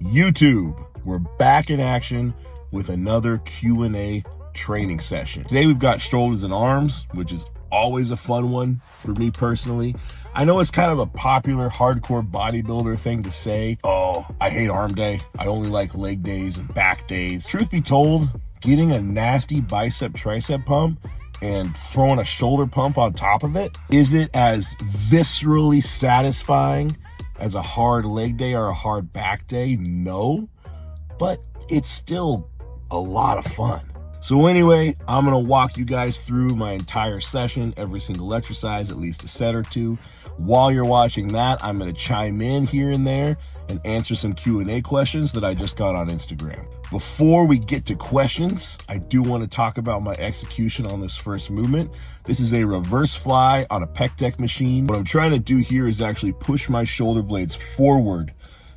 YouTube, we're back in action with another Q&A training session. Today we've got shoulders and arms, which is always a fun one for me personally. I know it's kind of a popular hardcore bodybuilder thing to say, oh, I hate arm day. I only like leg days and back days. Truth be told, getting a nasty bicep tricep pump and throwing a shoulder pump on top of it, is it as viscerally satisfying as a hard leg day or a hard back day? No, but it's still a lot of fun. So anyway, I'm gonna walk you guys through my entire session, every single exercise, at least a set or two. While you're watching that, I'm gonna chime in here and there and answer some Q&A questions that I just got on Instagram. Before we get to questions, I do want to talk about my execution on this first movement. This is a reverse fly on a pec deck machine. What I'm trying to do here is actually push my shoulder blades forward.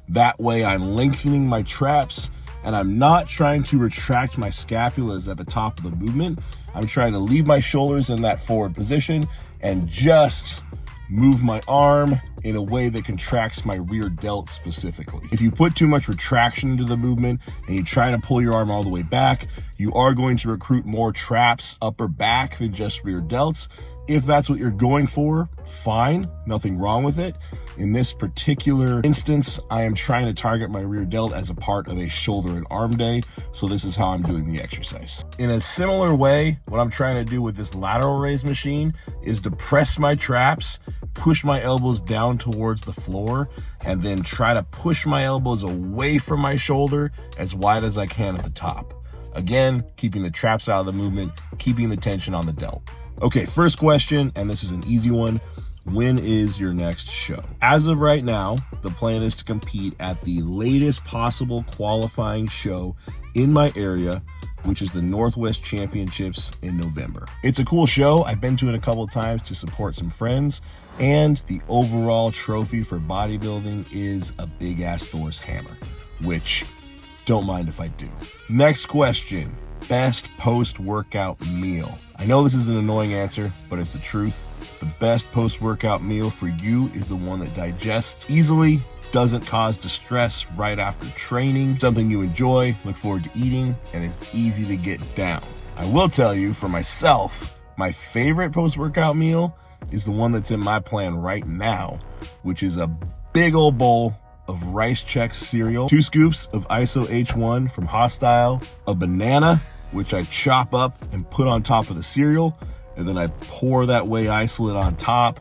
That way I'm lengthening my traps, and I'm not trying to retract my scapulas at the top of the movement. I'm trying to leave my shoulders in that forward position and just move my arm in a way that contracts my rear delt specifically. If you put too much retraction into the movement and you try to pull your arm all the way back, you are going to recruit more traps upper back than just rear delts. If that's what you're going for, fine, nothing wrong with it. In this particular instance, I am trying to target my rear delt as a part of a shoulder and arm day, so this is how I'm doing the exercise. In a similar way, what I'm trying to do with this lateral raise machine is depress my traps, push my elbows down towards the floor, and then try to push my elbows away from my shoulder as wide as I can at the top. Again, keeping the traps out of the movement, keeping the tension on the delt. Okay, first question, and this is an easy one. When is your next show? As of right now, the plan is to compete at the latest possible qualifying show in my area, which is the Northwest Championships in November. It's a cool show. I've been to it a couple of times to support some friends, and the overall trophy for bodybuilding is a big ass Thor's hammer, which don't mind if I do. Next question, best post-workout meal. I know this is an annoying answer, but it's the truth. The best post-workout meal for you is the one that digests easily, doesn't cause distress right after training, something you enjoy, look forward to eating, and is easy to get down. I will tell you, for myself, my favorite post-workout meal is the one that's in my plan right now, which is a big old bowl of Rice Chex cereal, 2 scoops of ISO H1 from Hostile, a banana, which I chop up and put on top of the cereal, and then I pour that whey isolate on top,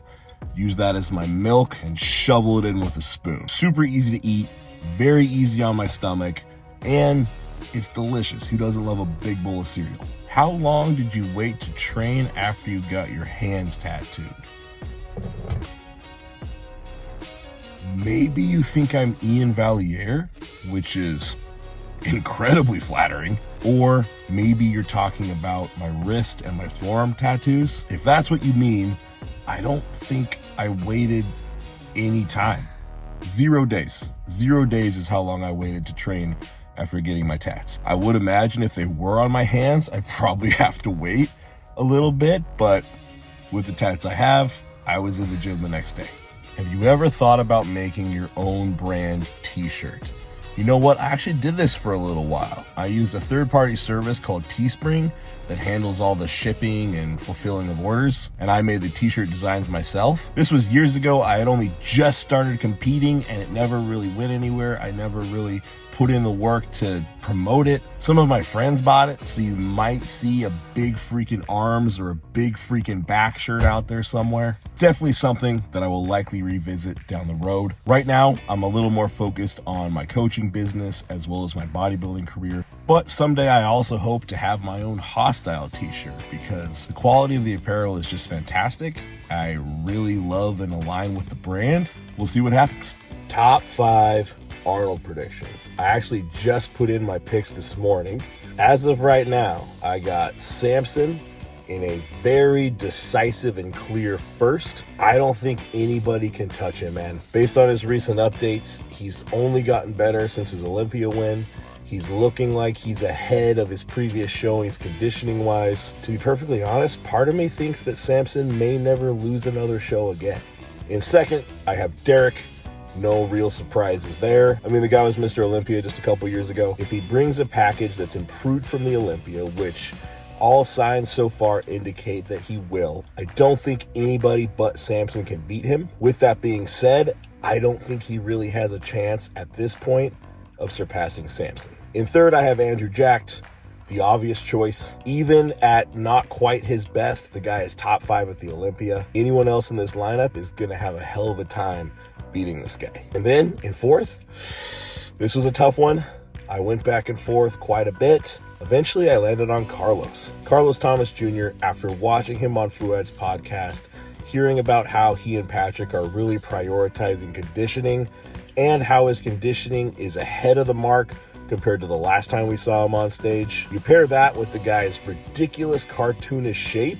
use that as my milk, and shovel it in with a spoon. Super easy to eat, very easy on my stomach, and it's delicious. Who doesn't love a big bowl of cereal? How long did you wait to train after you got your hands tattooed? Maybe you think I'm Ian Valliere, which is incredibly flattering, or maybe you're talking about my wrist and my forearm tattoos. If that's what you mean, I don't think I waited any time. 0 days. 0 days is how long I waited to train after getting my tats. I would imagine if they were on my hands, I'd probably have to wait a little bit, but with the tats I have, I was in the gym the next day. Have you ever thought about making your own brand t-shirt? You know what? I actually did this for a little while. I used a third-party service called Teespring that handles all the shipping and fulfilling of orders, and I made the t-shirt designs myself. This was years ago. I had only just started competing, and it never really went anywhere. I never really put in the work to promote it. Some of my friends bought it, so you might see a Big Freakin arms or a Big Freakin back shirt out there somewhere. Definitely something that I will likely revisit down the road. Right now, I'm a little more focused on my coaching business as well as my bodybuilding career. But someday I also hope to have my own Hostile t-shirt because the quality of the apparel is just fantastic. I really love and align with the brand. We'll see what happens. Top 5 Arnold predictions. I actually just put in my picks this morning. As of right now, I got Samson in a very decisive and clear first. I don't think anybody can touch him, man. Based on his recent updates, he's only gotten better since his Olympia win. He's looking like he's ahead of his previous showings conditioning-wise. To be perfectly honest, part of me thinks that Samson may never lose another show again. In second, I have Derek. No real surprises there. I mean, the guy was Mr. Olympia just a couple years ago. If he brings a package that's improved from the Olympia, which all signs so far indicate that he will, I don't think anybody but Samson can beat him. With that being said, I don't think he really has a chance at this point of surpassing Samson. In third, I have Andrew Jacked, the obvious choice. Even at not quite his best, the guy is top 5 at the Olympia. Anyone else in this lineup is going to have a hell of a time beating this guy. And then in fourth, this was a tough one. I went back and forth quite a bit. Eventually, I landed on Carlos Thomas Jr. After watching him on Fouad's podcast, hearing about how he and Patrick are really prioritizing conditioning and how his conditioning is ahead of the mark compared to the last time we saw him on stage. You pair that with the guy's ridiculous cartoonish shape,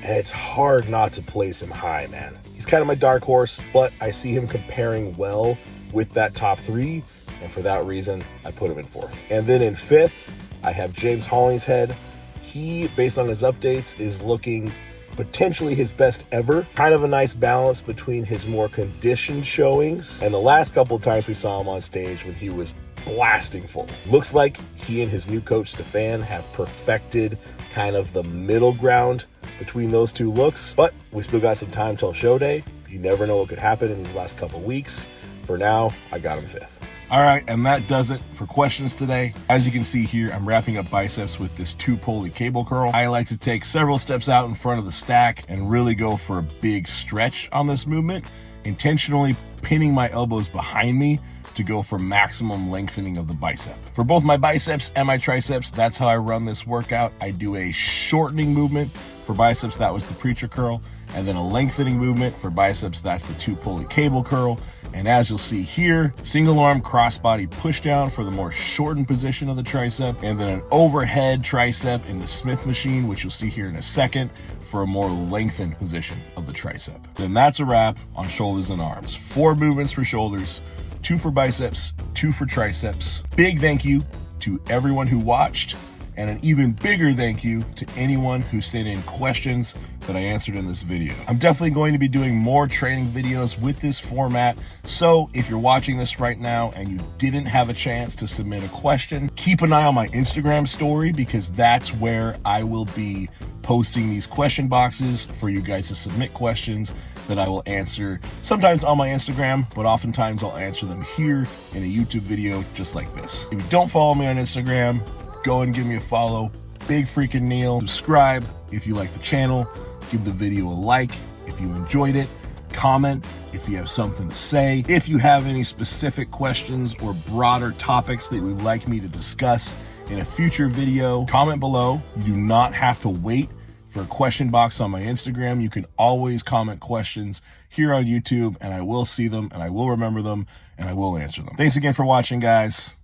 and it's hard not to place him high, man. He's kind of my dark horse, but I see him comparing well with that top 3, and for that reason, I put him in 4th. And then in 5th, I have James Hollingshead. He, based on his updates, is looking potentially his best ever. Kind of a nice balance between his more conditioned showings and the last couple of times we saw him on stage when he was blasting full. Looks like he and his new coach Stefan have perfected kind of the middle ground between those two looks, but we still got some time till show day. You never know what could happen in these last couple weeks. For now, I got him 5th. All right, and that does it for questions today. As you can see here, I'm wrapping up biceps with this 2-pulley cable curl. I like to take several steps out in front of the stack and really go for a big stretch on this movement, intentionally pinning my elbows behind me to go for maximum lengthening of the bicep. For both my biceps and my triceps, that's how I run this workout. I do a shortening movement. For biceps, that was the preacher curl, and then a lengthening movement. For biceps, that's the 2-pulley cable curl. And as you'll see here, single arm crossbody push down for the more shortened position of the tricep, and then an overhead tricep in the Smith machine, which you'll see here in a second, for a more lengthened position of the tricep. Then that's a wrap on shoulders and arms. 4 movements for shoulders, 2 for biceps, 2 for triceps. Big thank you to everyone who watched, and an even bigger thank you to anyone who sent in questions that I answered in this video. I'm definitely going to be doing more training videos with this format, so if you're watching this right now and you didn't have a chance to submit a question, keep an eye on my Instagram story, because that's where I will be posting these question boxes for you guys to submit questions that I will answer, sometimes on my Instagram, but oftentimes I'll answer them here in a YouTube video just like this. If you don't follow me on Instagram, go and give me a follow, Big Freakin Neil. Subscribe if you like the channel. Give the video a like if you enjoyed it. Comment if you have something to say. If you have any specific questions or broader topics that you would like me to discuss in a future video, comment below. You do not have to wait for a question box on my Instagram. You can always comment questions here on YouTube, and I will see them, and I will remember them, and I will answer them. Thanks again for watching, guys.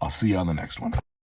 I'll see you on the next one.